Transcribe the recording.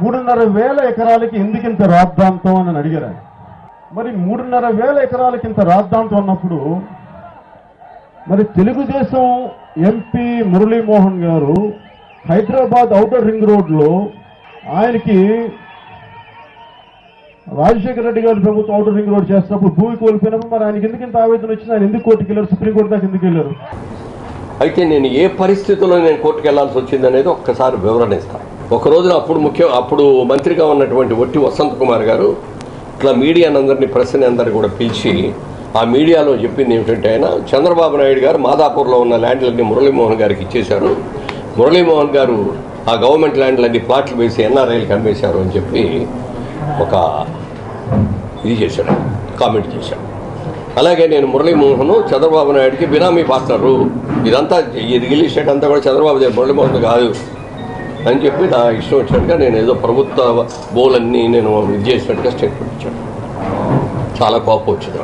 3,500 ఎకరాలకి ఎందుకింత రాద్ధాంతం అని అడిగారు. మరి 3,500 ఎకరాలకి ఇంత రాద్ధాంతం అన్నప్పుడు మరి తెలుగుదేశం ఎంపీ మురళీమోహన్ గారు హైదరాబాద్ ఔటర్ రింగ్ రోడ్లో ఆయనకి రాజశేఖర రెడ్డి గారి ప్రభుత్వం ఔటర్ రింగ్ రోడ్ చేస్తున్నప్పుడు భూమి కోల్పోయినప్పుడు మరి ఆయనకి ఎందుకు ఇంత ఆవేదన వచ్చింది? ఆయన ఎందుకు కోర్టుకు వెళ్ళారు? సుప్రీంకోర్టు దాకా ఎందుకు వెళ్ళారు? అయితే నేను ఏ పరిస్థితుల్లో నేను కోర్టుకు వెళ్లాల్సి వచ్చింది అనేది ఒక్కసారి వివరణ ఇస్తాను. ఒక రోజున అప్పుడు మంత్రిగా ఉన్నటువంటి ఒట్టి వసంత్ కుమార్ గారు ఇట్లా మీడియానందరినీ ప్రెస్ని అందరినీ కూడా పిలిచి ఆ మీడియాలో చెప్పింది ఏమిటంటే, ఆయన చంద్రబాబు నాయుడు గారు మాదాపూర్లో ఉన్న ల్యాండ్లన్నీ మురళీమోహన్ గారికి ఇచ్చేశారు, మురళీమోహన్ గారు ఆ గవర్నమెంట్ ల్యాండ్లన్నీ ప్లాట్లు వేసి ఎన్ఆర్ఐలకు అమ్మేశారు అని చెప్పి ఒక ఇది చేశాడు, కామెంట్ చేశాడు. అలాగే నేను మురళీమోహన్ చంద్రబాబు నాయుడికి బినామీ పార్ట్నరు, ఇదంతా ఇది రిలీజ్ ఎస్టేట్ అంతా కూడా చంద్రబాబు మురళీమోహన్ కాదు అని చెప్పి నా ఇష్టం వచ్చినట్టుగా నేను ఏదో ప్రభుత్వ బోలన్నీ నేను ఇది చేసినట్టుగా స్టేట్మెంట్ ఇచ్చాను. చాలా కోపం వచ్చింది.